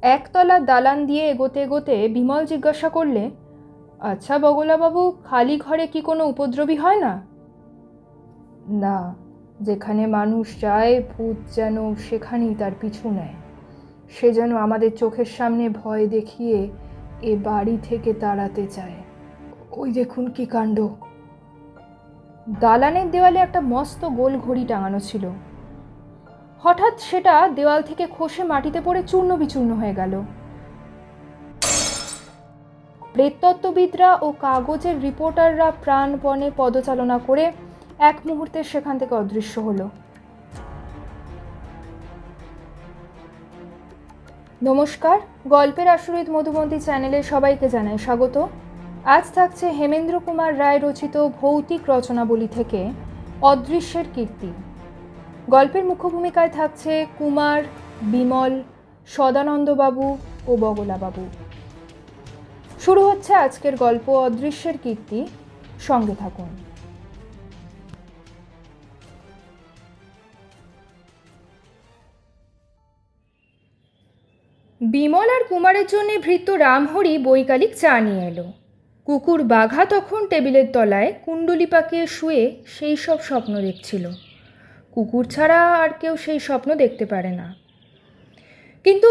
একতলা দালান দিয়ে এগোতে এগোতে বিমল জিজ্ঞাসা করলে, আচ্ছা বগলাবাবু, খালি ঘরে কি কোনো উপদ্রবী হয় না? না, যেখানে মানুষ যায় ভূত যেন সেখানেই তার পিছু নেয়। সে যেন আমাদের চোখের সামনে ভয় দেখিয়ে এ বাড়ি থেকে তাড়াতে চায়। ওই দেখুন কি কাণ্ড। দালানের দেওয়ালে একটা মস্ত গোল ঘড়ি টাঙানো ছিল। হঠাৎ সেটা দেওয়াল থেকে খসে মাটিতে পড়ে চূর্ণ বিচূর্ণ হয়ে গেল। প্রেততত্ত্ববিদরা ও কাগজের রিপোর্টাররা প্রাণপণে পদচালনা করে এক মুহূর্তে সেখান থেকে অদৃশ্য হলো। নমস্কার, গল্পের আসরিত মধুমন্তী চ্যানেলে সবাইকে জানাই স্বাগত। আজ থাকছে হেমেন্দ্র কুমার রায় রচিত ভৌতিক রচনাবলী থেকে অদৃশ্যের কীর্তি। গল্পের মুখ্য ভূমিকায় থাকছে কুমার, বিমল, সদানন্দবাবু ও বগলাবাবু। শুরু হচ্ছে আজকের গল্প অদৃশ্যের কীর্তি। সঙ্গে থাকুন। বিমল আর কুমারের জন্য ভৃত্য রামহরি বৈকালিক চা নিয়ে এলো। কুকুর বাঘা তখন টেবিলের তলায় কুণ্ডুলি পাকিয়ে শুয়ে সেই সব স্বপ্ন দেখছিল। কুকুর ছাড়া আর কেউ সেই স্বপ্ন দেখতে পারে না। কিন্তু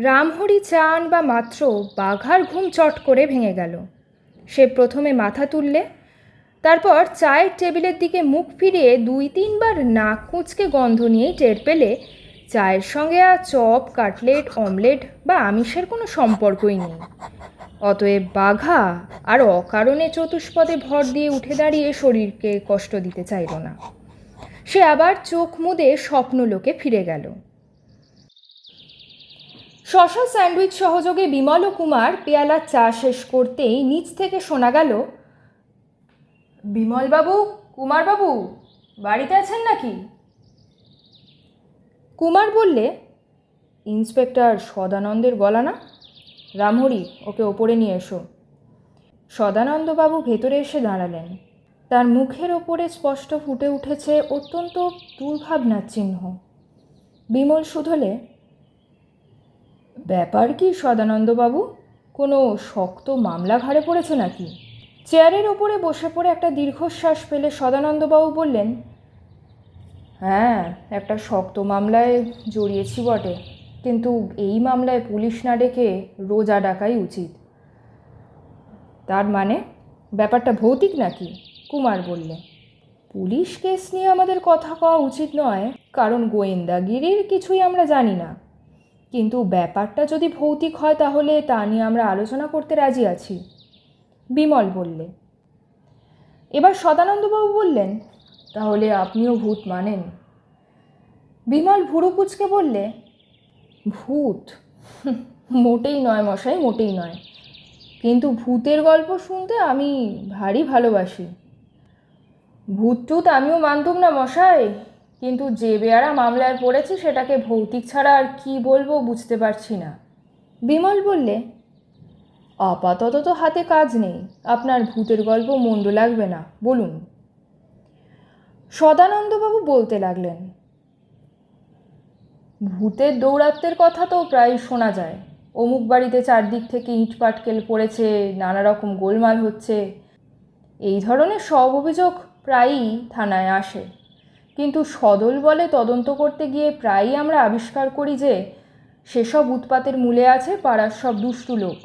রামহরি চা আনবা মাত্র বাঘার ঘুম চট করে ভেঙে গেল। সে প্রথমে মাথা তুললে, তারপর চায়ের টেবিলের দিকে মুখ ফিরিয়ে 2-3 বার নাক কুঁচকে গন্ধ নিয়েই টের পেলে চায়ের সঙ্গে আর চপ, কাটলেট, অমলেট বা আমিষের কোনো সম্পর্কই নেই। অতএব বাঘা আর অকারণে চতুষ্পদে ভর দিয়ে উঠে দাঁড়িয়ে শরীরকে কষ্ট দিতে চাইল না। সে আবার চোখ মুদে স্বপ্নলোকে ফিরে গেল। শশা স্যান্ডউইচ সহযোগে বিমল ও কুমার পেয়ালার চা শেষ করতেই নিচ থেকে শোনা গেল, বিমলবাবু, কুমারবাবু, বাড়িতে আছেন নাকি? কুমার বললে, ইন্সপেক্টর সদানন্দের গলা না? রামহরি, ওকে ওপরে নিয়ে এসো। সদানন্দবাবু ভেতরে এসে দাঁড়ালেন। তার মুখের ওপরে স্পষ্ট ফুটে উঠেছে অত্যন্ত দুর্ভাবনার চিহ্ন। বিমল শুধলে, ব্যাপার কি সদানন্দবাবু? কোনো শক্ত মামলা ঘাড়ে পড়েছে নাকি? চেয়ারের ওপরে বসে পড়ে একটা দীর্ঘশ্বাস ফেলে সদানন্দবাবু বললেন, হ্যাঁ, একটা শক্ত মামলায় জড়িয়েছি বটে, কিন্তু এই মামলায় পুলিশ না ডেকে রোজা ডাকাই উচিত। তার মানে ব্যাপারটা ভৌতিক নাকি? কুমার বললে, পুলিশ কেস নিয়ে আমাদের কথা কওয়া উচিত নয়, কারণ গোয়েন্দাগিরির কিছুই আমরা জানি না। কিন্তু ব্যাপারটা যদি ভৌতিক হয় তাহলে তা নিয়ে আমরা আলোচনা করতে রাজি আছি। বিমল বললে। এবার সদানন্দবাবু বললেন, তাহলে আপনিও ভূত মানেন? বিমল ভুরু কুঁচকে বললে, ভূত? মোটেই নয় মশাই, মোটেই নয়। কিন্তু ভূতের গল্প শুনতে আমি ভারী ভালোবাসি। ভূত টুত আমিও মানতুম না মশাই, কিন্তু যে বেয়ারা মামলায় পড়েছি সেটাকে ভৌতিক ছাড়া আর কি বলবো বুঝতে পারছি না। বিমল বললে, আপাতত তো হাতে কাজ নেই, আপনার ভূতের গল্প মন্দ লাগবে না, বলুন। সদানন্দবাবু বলতে লাগলেন, ভূতের দৌরাত্মের কথা তো প্রায় শোনা যায়। অমুক বাড়িতে চারদিক থেকে ইট পাটকেল পড়েছে, নানা রকম গোলমাল হচ্ছে, এই ধরনের সব অভিযোগ প্রায়ই থানায় আসে। কিন্তু সদল বলে তদন্ত করতে গিয়ে প্রায়ই আমরা আবিষ্কার করি যে সেসব উৎপাতের মূলে আছে পাড়ার সব দুষ্টু লোক।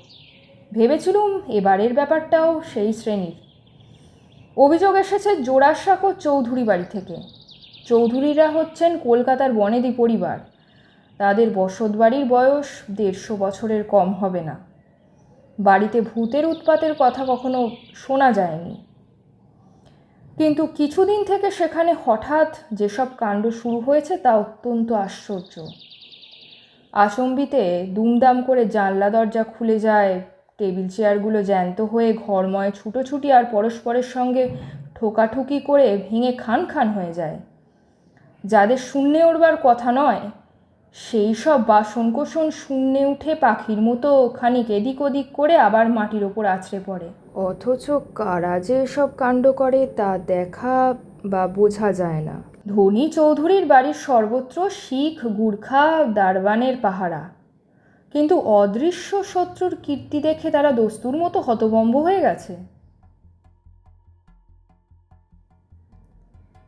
ভেবেছিলুম এবারের ব্যাপারটাও সেই শ্রেণীর। অভিযোগ এসেছে জোড়াসাঁকো ও চৌধুরী বাড়ি থেকে। চৌধুরীরা হচ্ছেন কলকাতার বনেদি পরিবার। তাদের বসত বাড়ির বয়স 150 বছরের কম হবে না। বাড়িতে ভূতের উৎপাতের কথা কখনো শোনা যায়নি, কিন্তু কিছুদিন থেকে সেখানে হঠাৎ যেসব কাণ্ড শুরু হয়েছে তা অত্যন্ত আশ্চর্য। আচম্বিতে দুমদাম করে জানলা দরজা খুলে যায়, টেবিল চেয়ারগুলো জ্যান্ত হয়ে ঘরময় ছুটোছুটি আর পরস্পরের সঙ্গে ঠোকাঠুকি করে ভেঙে খান খান হয়ে যায়। যাদের শূন্যে উঠবার কথা নয় সেই সব বাসনকোসন শূন্যে উঠে পাখির মতো খানিক এদিক ওদিক করে আবার মাটির ওপর আছড়ে পড়ে। অথচ কারা যে এসব কাণ্ড করে তা দেখা বা বোঝা যায় না। ধনী চৌধুরীর বাড়ির সর্বত্র শিখ, গুর্খা, দারবানের পাহারা, কিন্তু অদৃশ্য শত্রুর কীর্তি দেখে তারা দস্তুর মতো হতভম্ব হয়ে গেছে।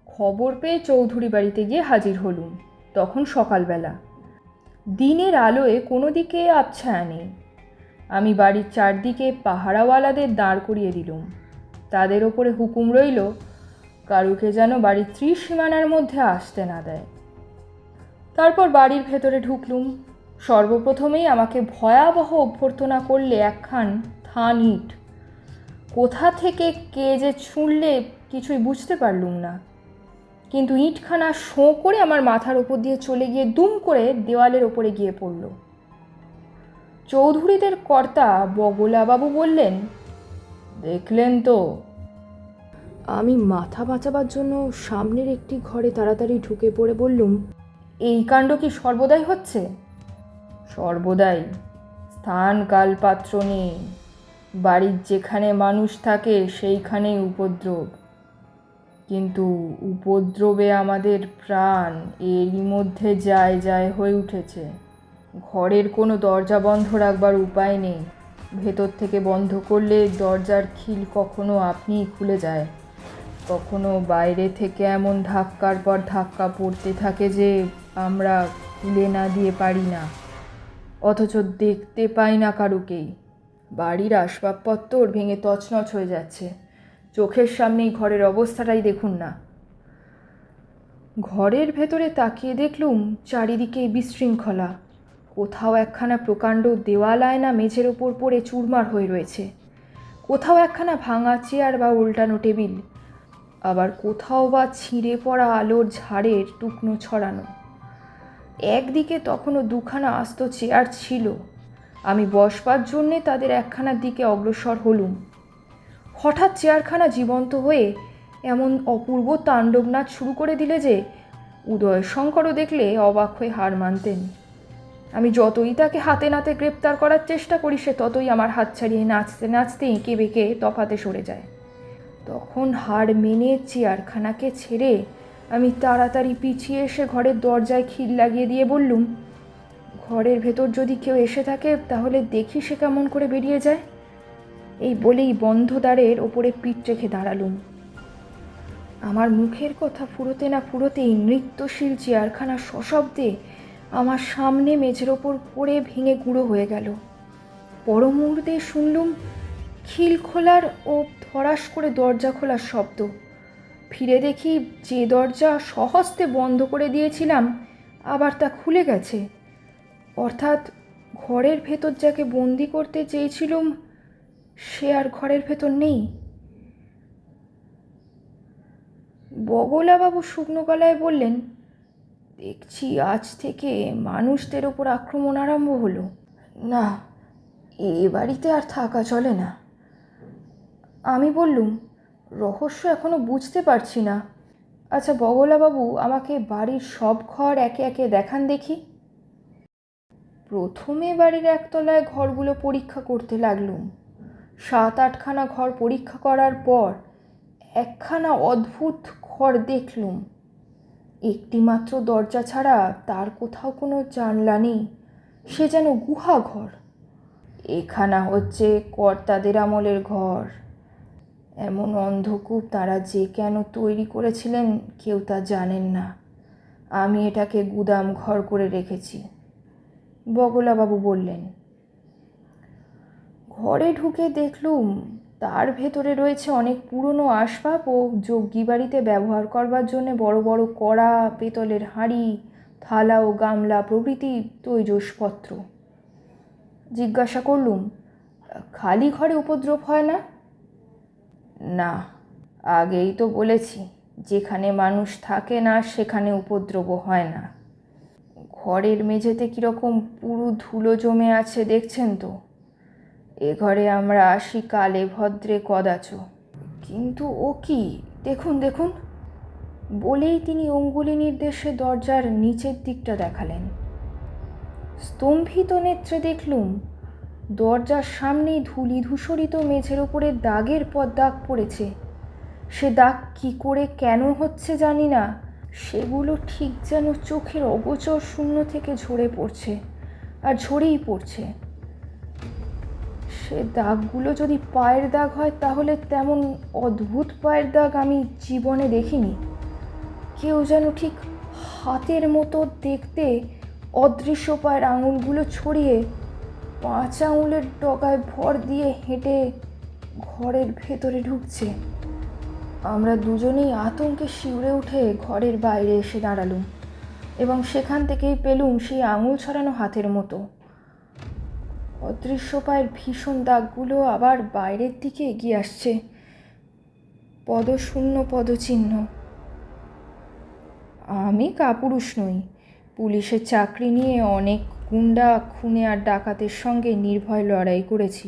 খবর পেয়ে চৌধুরী বাড়িতে গিয়ে হাজির হলুম। তখন সকালবেলা, দিনের আলোয় কোনো দিকে আবছায়া নেই। আমি বাড়ির চারদিকে পাহারাওয়ালাদের দাঁড় করিয়ে দিলুম। তাদের ওপরে হুকুম রইল কারুকে যেন বাড়ির ত্রিসীমানার মধ্যে আসতে না দেয়। তারপর বাড়ির ভেতরে ঢুকলুম। সর্বপ্রথমেই আমাকে ভয়াবহ অভ্যর্থনা করলে একখান থান ইট। কোথা থেকে কে যে ছুঁড়লে কিছুই বুঝতে পারলুম না, কিন্তু ইটখানা শোঁ করে আমার মাথার ওপর দিয়ে চলে গিয়ে দুম করে দেওয়ালের ওপরে গিয়ে পড়ল। চৌধুরীদের কর্তা বগলাবাবু বললেন, দেখলেন তো? আমি মাথা বাঁচাবার জন্য সামনের একটি ঘরে তাড়াতাড়ি ঢুকে পড়ে বললুম, এই কাণ্ড কি সর্বদাই হচ্ছে? সর্বদাই, স্থান কাল পাত্র নেই। বাড়ির যেখানে মানুষ থাকে সেইখানেই উপদ্রব। কিন্তু উপদ্রবে আমাদের প্রাণ এরই মধ্যে যায় যায় হয়ে উঠেছে। ঘরের কোনো দরজা বন্ধ রাখবার উপায় নেই। ভেতর থেকে বন্ধ করলে দরজার খিল কখনো আপনিই খুলে যায়, কখনো বাইরে থেকে এমন ধাক্কার পর ধাক্কা পড়তে থাকে যে আমরা খুলে না দিয়ে পারি না, অথচ দেখতে পাই না কারুকেই। বাড়ির আসবাবপত্র ভেঙে তছনছ হয়ে যাচ্ছে। চোখের সামনেই ঘরের অবস্থাটাই দেখুন না। ঘরের ভেতরে তাকিয়ে দেখলুম চারিদিকে বিশৃঙ্খলা। কোথাও একখানা প্রকাণ্ড দেওয়াল আয়না মেঝের ওপর পড়ে চুরমার হয়ে রয়েছে, কোথাও একখানা ভাঙা চেয়ার বা উল্টানো টেবিল, আবার কোথাও বা ছিঁড়ে পড়া আলোর ঝাড়ের টুকনো ছড়ানো। একদিকে তখনও দুখানা আস্ত চেয়ার ছিল। আমি বসবার জন্যে তাদের একখানার দিকে অগ্রসর হলুম। হঠাৎ চেয়ারখানা জীবন্ত হয়ে এমন অপূর্ব তাণ্ডব নাচ শুরু করে দিলে যে উদয়শঙ্করও দেখলে অবাক হয়ে হার মানতেন। আমি যতই তাকে হাতে নাতে গ্রেপ্তার করার চেষ্টা করি, সে ততই আমার হাত ছাড়িয়ে নাচতে নাচতে এঁকে বেঁকে তফাতে সরে যায়। তখন হার মেনে চেয়ারখানাকে ছেড়ে আমি তাড়াতাড়ি পিছিয়ে এসে ঘরের দরজায় খিল লাগিয়ে দিয়ে বললুম, ঘরের ভেতর যদি কেউ এসে থাকে তাহলে দেখি সে কেমন করে বেরিয়ে যায়। এই বলেই বন্ধ দ্বারের ওপরে পিঠ রেখে দাঁড়ালুম। আমার মুখের কথা ফুরোতে না ফুরোতেই নৃত্যশীল চেয়ারখানা সশব্দে আমার সামনে মেঝের ওপর পড়ে ভেঙে গুঁড়ো হয়ে গেল। পর মুহূর্তে শুনলুম খিল খোলার ও ধরাস করে দরজা খোলার শব্দ। ফিরে দেখি যে দরজা সহস্তে বন্ধ করে দিয়েছিলাম আবার তা খুলে গেছে। অর্থাৎ ঘরের ভেতর যাকে বন্দি করতে চেয়েছিলুম সে আর ঘরের ভেতর নেই। বগলাবাবু শুকনো গলায় বললেন, দেখছি আজ থেকে মানুষদের ওপর আক্রমণ আরম্ভ হলো। না, এ বাড়িতে আর থাকা চলে না। আমি বললুম, রহস্য এখনো বুঝতে পারছি না। আচ্ছা বগলাবাবু, আমাকে বাড়ির সব ঘর একে একে দেখান দেখি। প্রথমে বাড়ির একতলায় ঘরগুলো পরীক্ষা করতে লাগলুম। 7-8খানা ঘর পরীক্ষা করার পর একখানা অদ্ভুত ঘর দেখলুম। একটি মাত্র দরজা ছাড়া তার কোথাও কোনো জানলা নেই, সে যেন গুহা ঘর। এখানা হচ্ছে কর্তাদের আমলের ঘর। এমন অন্ধকূপ তারা যে কেন তৈরি করেছিলেন কেউ তা জানেন না। আমি এটাকে গুদাম ঘর করে রেখেছি। বগলাবাবু বললেন। ঘরে ঢুকে দেখলুম তার ভেতরে রয়েছে অনেক পুরনো আসবাব ও যজ্ঞী বাড়িতে ব্যবহার করবার জন্য বড় বড় কড়া, পেতলের হাঁড়ি, থালা ও গামলা প্রভৃতি তৈজসপত্র। জিজ্ঞাসা করলুম, খালি ঘরে উপদ্রব হয় না? না, আগেই তো বলেছি, যেখানে মানুষ থাকে না সেখানে উপদ্রব হয় না। ঘরের মেঝেতে কীরকম পুরু ধুলো জমে আছে দেখছেন তো? এ ঘরে আমরা আসি কালে ভদ্রে কদাচ। কিন্তু ও কি, দেখুন দেখুন। বলেই তিনি অঙ্গুলি নির্দেশে দরজার নিচের দিকটা দেখালেন। স্তম্ভিত নেত্রে দেখলুম দরজার সামনেই ধূলি ধূসরিত মেঝের ওপরে দাগের পর দাগ পড়েছে। সে দাগ কি করে কেন হচ্ছে জানি না, সেগুলো ঠিক যেন চোখের অগোচর শূন্য থেকে ঝরে পড়ছে আর ঝরেই পড়ছে। সে দাগগুলো যদি পায়ের দাগ হয় তাহলে তেমন অদ্ভুত পায়ের দাগ আমি জীবনে দেখিনি। কেউ যেন ঠিক হাতের মতো দেখতে অদৃশ্য পায়ের আঙুলগুলো ছড়িয়ে 5 আঙুলের ডগায় ভর দিয়ে হেঁটে ঘরের ভেতরে ঢুকছে। আমরা দুজনেই আতঙ্কে শিউরে উঠে ঘরের বাইরে এসে দাঁড়ালুম এবং সেখান থেকেই পেলুম সেই আঙুল ছড়ানো হাতের মতো। অদৃশ্য পায়ের ভীষণ দাগগুলো আবার বাইরের দিকে এগিয়ে আসছে, পদশূন্য পদচিহ্ন। আমি কাপুরুষ নই। পুলিশের চাকরি নিয়ে অনেক গুন্ডা, খুনে আর ডাকাতের সঙ্গে নির্ভয় লড়াই করেছি।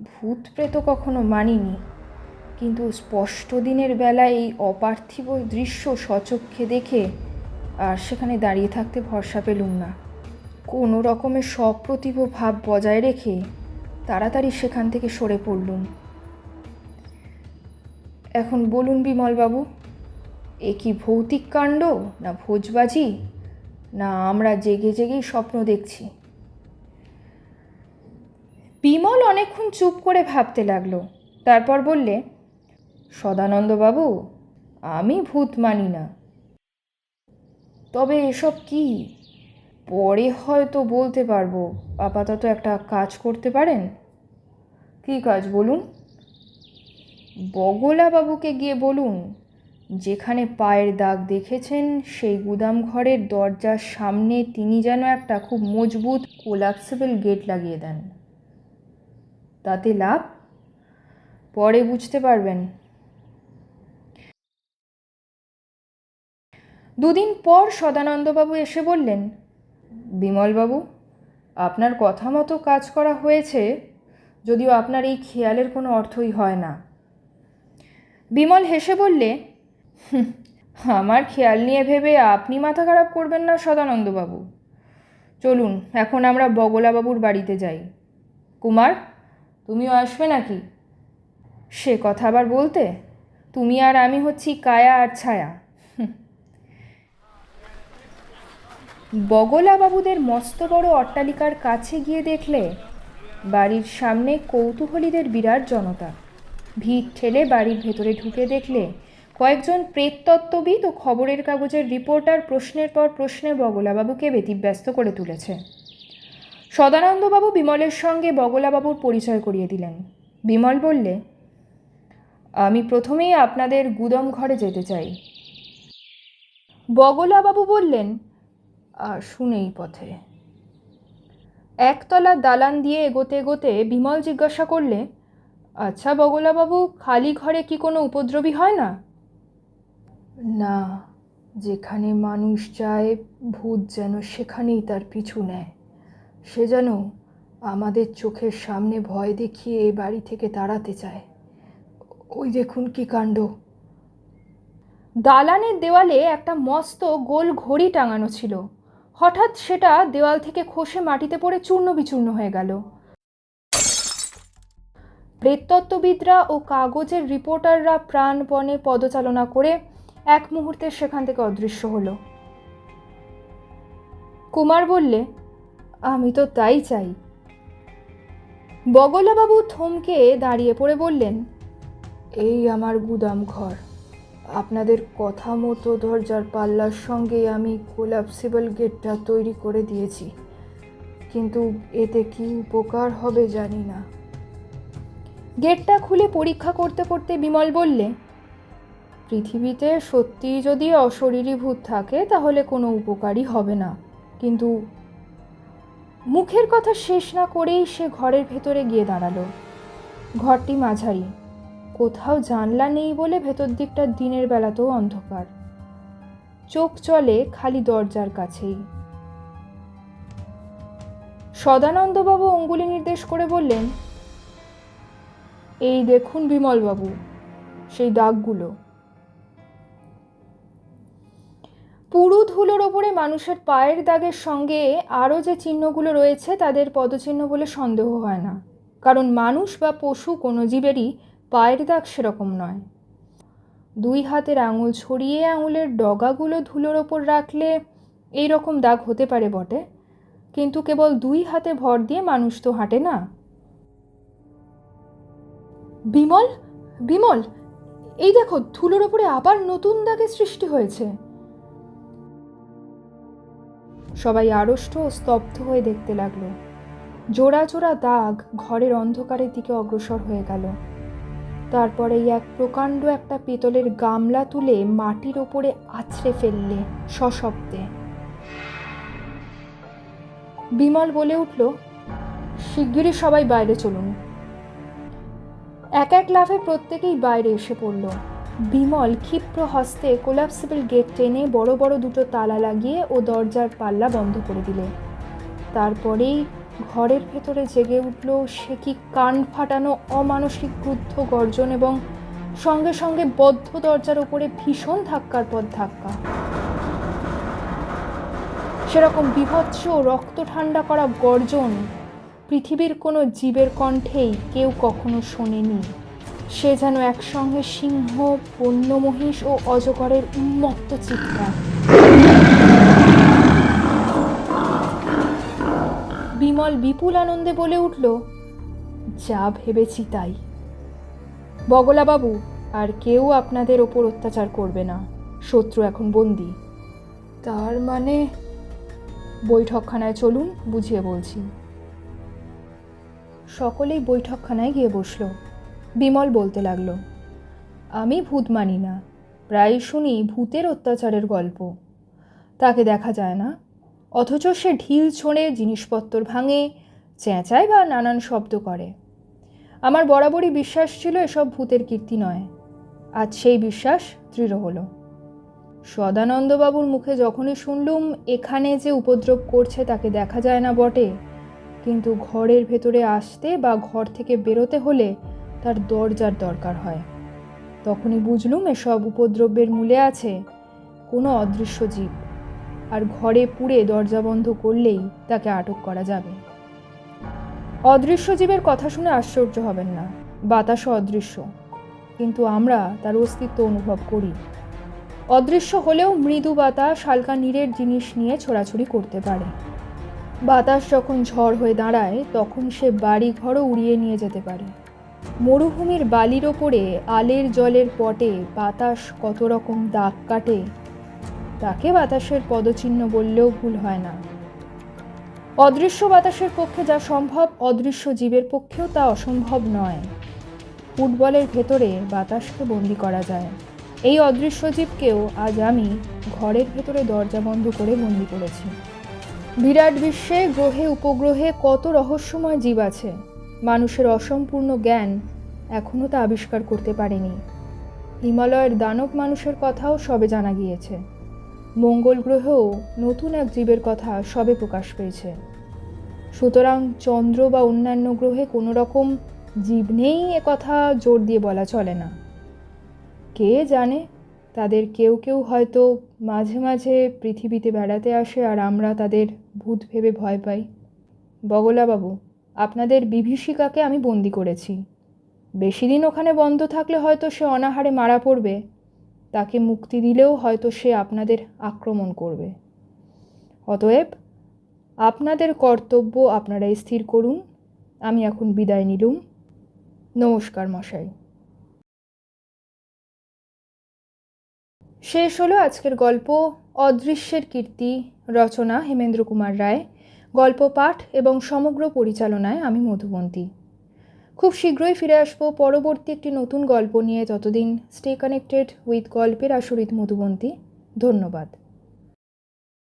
ভূত প্রেত কখনো মানিনি, কিন্তু স্পষ্ট দিনের বেলায় এই অপার্থিব দৃশ্য সচক্ষে দেখে আর সেখানে দাঁড়িয়ে থাকতে ভরসা পেলুম না। কোনো রকমের সপ্রতিভ ভাব বজায় রেখে তাড়াতাড়ি সেখান থেকে সরে পড়লুম। এখন বলুন বিমলবাবু, এ কি ভৌতিক কাণ্ড, না ভোজবাজি, না আমরা জেগে জেগেই স্বপ্ন দেখছি? বিমল অনেকক্ষণ চুপ করে ভাবতে লাগলো। তারপর বললে, সদানন্দবাবু, আমি ভূত মানি না। তবে এসব কি? পরে হয়তো বলতে পারবো। আপাতত একটা কাজ করতে পারেন। কী কাজ বলুন? বগলাবাবুকে গিয়ে বলুন যেখানে পায়ের দাগ দেখেছেন সেই গুদাম ঘরের দরজার সামনে তিনি যেন একটা খুব মজবুত কোলাপসেবল গেট লাগিয়ে দেন। তাতে লাভ, পরে বুঝতে পারবেন। 2 দিন পর সদানন্দবাবু এসে বললেন, বিমলবাবু, আপনার কথা মতো কাজ করা হয়েছে, যদিও আপনার এই খেয়ালের কোনো অর্থই হয় না। বিমল হেসে বললে, আমার খেয়াল নিয়ে ভেবে আপনি মাথা খারাপ করবেন না সদানন্দবাবু। চলুন এখন আমরা বগলাবাবুর বাড়িতে যাই। কুমার, তুমিও আসবে নাকি? সে কথা আবার বলতে, তুমি আর আমি হচ্ছি কায়া আর ছায়া। বগলাবাবুদের মস্ত বড় অট্টালিকার কাছে গিয়ে দেখলে বাড়ির সামনে কৌতূহলীদের বিরাট জনতা। ভিড় ঠেলে বাড়ির ভেতরে ঢুকে দেখলে কয়েকজন প্রেততত্ত্ববিদ ও খবরের কাগজের রিপোর্টার প্রশ্নের পর প্রশ্নে বগলাবাবুকে ব্যতিব্যস্ত করে তুলেছে। সদানন্দবাবু বিমলের সঙ্গে বগলাবাবুর পরিচয় করিয়ে দিলেন। বিমল বললে, আমি প্রথমেই আপনাদের গুদাম ঘরে যেতে চাই। বগলাবাবু বললেন, আসুন এই পথে। একতলা দালান দিয়ে এগোতে এগোতে বিমল জিজ্ঞাসা করলে, আচ্ছা বগলাবাবু, খালি ঘরে কি কোনো উপদ্রবী হয় না? না, যেখানে মানুষ যায় ভূত যেন সেখানেই তার পিছু নেয়। সে যেন আমাদের চোখের সামনে ভয় দেখিয়ে এ বাড়ি থেকে তাড়াতে চায়। ওই দেখুন কি কাণ্ড। দালানের দেওয়ালে একটা মস্ত গোল ঘড়ি টাঙানো ছিল। হঠাৎ সেটা দেওয়াল থেকে খসে মাটিতে পড়ে চূর্ণ বিচূর্ণ হয়ে গেল। প্রেততত্ত্ববিদরা ও কাগজের রিপোর্টাররা প্রাণপণে পদচালনা করে এক মুহূর্তে সেখান থেকে অদৃশ্য হলো। কুমার বললে, আমি তো তাই চাই। বগলাবাবু থমকে দাঁড়িয়ে পড়ে বললেন, এই আমার গুদাম ঘর। আপনাদের কথা মতো দরজার পাল্লার সঙ্গে আমি কোলাপসিবল গেটটা তৈরি করে দিয়েছি, কিন্তু এতে কি উপকার হবে জানি না। গেটটা খুলে পরীক্ষা করতে করতে বিমল বললে, পৃথিবীতে সত্যিই যদি অশরীরী ভূত থাকে তাহলে কোনো উপকারই হবে না, কিন্তু মুখের কথা শেষ না করেই সে ঘরের ভেতরে গিয়ে দাঁড়ালো। ঘরটি মাঝারি, কোথাও জানলা নেই বলে ভেতর দিকটা দিনের বেলাতেও অন্ধকার। চোখ চলে খালি দরজার কাছেই। সদানন্দবাবু অঙ্গুলি নির্দেশ করে বললেন, এই দেখুন বিমলবাবু, সেই দাগগুলো। পুরু ধুলোর ওপরে মানুষের পায়ের দাগের সঙ্গে আরও যে চিহ্নগুলো রয়েছে তাদের পদচিহ্ন বলে সন্দেহ হয় না, কারণ মানুষ বা পশু কোনো জীবেরই পায়ের দাগ সেরকম নয়। 2 হাতের আঙুল ছড়িয়ে আঙুলের ডগাগুলো ধুলোর ওপর রাখলে এই রকম দাগ হতে পারে বটে, কিন্তু কেবল 2 হাতে ভর দিয়ে মানুষ তো হাঁটে না। বিমল, বিমল, এই দেখো ধুলোর ওপরে আবার নতুন দাগের সৃষ্টি হয়েছে। সবাই আড়ষ্ট ও স্তব্ধ হয়ে দেখতে লাগলো। জোড়া জোড়া দাগ ঘরের অন্ধকারের দিকে অগ্রসর হয়ে গেল। তারপরেই এক প্রকাণ্ড একটা পিতলের গামলা তুলে মাটির ওপরে আছড়ে ফেললে সশব্দে। বিমল বলে উঠল, শিগগিরই সবাই বাইরে চলুন। এক এক লাফে প্রত্যেকেই বাইরে এসে পড়ল। বিমল ক্ষিপ্র হস্তে কোলাপসিবল গেট টেনে বড় বড় 2টো তালা লাগিয়ে ও দরজার পাল্লা বন্ধ করে দিলে। তারপরেই ঘরের ভেতরে জেগে উঠল সে কি কান ফাটানো অমানসিক ক্রুদ্ধ গর্জন এবং সঙ্গে সঙ্গে বদ্ধ দরজার উপরে ভীষণ ধাক্কার পর ধাক্কা। সেরকম বীভৎস রক্ত ঠান্ডা করা গর্জন পৃথিবীর কোনো জীবের কণ্ঠেই কেউ কখনো শোনেনি। সে যেন একসঙ্গে সিংহ, বন্য মহিষ ও অজগরের উন্মত্ত চিৎকার। বিমল বিপুল আনন্দে বলে উঠল, যা ভেবেছি তাই। বগলাবাবু, আর কেউ আপনাদের ওপর অত্যাচার করবে না। শত্রু এখন বন্দী। তার মানে? বৈঠকখানায় চলুন, বুঝিয়ে বলছি। সকলেই বৈঠকখানায় গিয়ে বসল। বিমল বলতে লাগলো, আমি ভূত মানি না। প্রায় শুনি ভূতের অত্যাচারের গল্প। তাকে দেখা যায় না, অথচ সে ঢিল ছোঁড়ে, জিনিসপত্র ভাঙে, চেঁচায় বা নানান শব্দ করে। আমার বরাবরই বিশ্বাস ছিল এসব ভূতের কীর্তি নয়। আজ সেই বিশ্বাস দৃঢ় হলো। সদানন্দবাবুর মুখে যখনই শুনলুম এখানে যে উপদ্রব করছে তাকে দেখা যায় না বটে, কিন্তু ঘরের ভেতরে আসতে বা ঘর থেকে বেরোতে হলে তার দরজার দরকার হয়, তখনই বুঝলুম এসব উপদ্রবের মূলে আছে কোনো অদৃশ্য জীব। আর ঘরে পুড়ে দরজা বন্ধ করলেই তাকে আটক করা যাবে। অদৃশ্য জীবের কথা শুনে আশ্চর্য হবেন না। বাতাসও অদৃশ্য, কিন্তু আমরা তার অস্তিত্ব অনুভব করি। অদৃশ্য হলেও মৃদু বাতাস হালকা নীরের জিনিস নিয়ে ছোড়াছুড়ি করতে পারে। বাতাস যখন ঝড় হয়ে দাঁড়ায় তখন সে বাড়ি ঘরও উড়িয়ে নিয়ে যেতে পারে। মরুভূমির বালির ওপরে আলের জলের পটে বাতাস কত রকম দাগ কাটে, তাকে বাতাসের পদচিহ্ন বললেও ভুল হয় না। অদৃশ্য বাতাসের পক্ষে যা সম্ভব, অদৃশ্য জীবের পক্ষেও তা অসম্ভব নয়। ফুটবলের ভেতরে বাতাসকে বন্দি করা যায়, এই অদৃশ্য জীবকেও আজ আমি ঘরের ভেতরে দরজা বন্ধ করে বন্দি করেছি। বিরাট বিশ্বে গ্রহে উপগ্রহে কত রহস্যময় জীব আছে, মানুষের অসম্পূর্ণ জ্ঞান এখনও তা আবিষ্কার করতে পারেনি। হিমালয়ের দানব মানুষের কথাও সবে জানা গিয়েছে। মঙ্গল গ্রহেও নতুন এক জীবের কথা সবে প্রকাশ পেয়েছে। সুতরাং চন্দ্র বা অন্যান্য গ্রহে কোনো রকম জীব নেই এ কথা জোর দিয়ে বলা চলে না। কে জানে, তাদের কেউ কেউ হয়তো মাঝে মাঝে পৃথিবীতে বেড়াতে আসে আর আমরা তাদের ভূত ভেবে ভয় পাই। বগলাবাবু, আপনাদের বিভীষিকাকে আমি বন্দি করেছি। বেশি দিন ওখানে বন্ধ থাকলে হয়তো সে অনাহারে মারা পড়বে, তাকে মুক্তি দিলেও হয়তো সে আপনাদের আক্রমণ করবে। অতএব আপনাদের কর্তব্য আপনারাই স্থির করুন। আমি এখন বিদায় নিলুম। নমস্কার মশাই। শেষ হলো আজকের গল্প অদৃশ্যের কীর্তি। রচনা হেমেন্দ্র কুমার রায়, গল্প পাঠ এবং সমগ্র পরিচালনায় আমি মধুবন্তী। খুব শীঘ্রই ফিরে আসবো পরবর্তী একটি নতুন গল্প নিয়ে। ততদিন স্টে কানেক্টেড উইথ গল্পের আসরিত মধুবন্তী। ধন্যবাদ।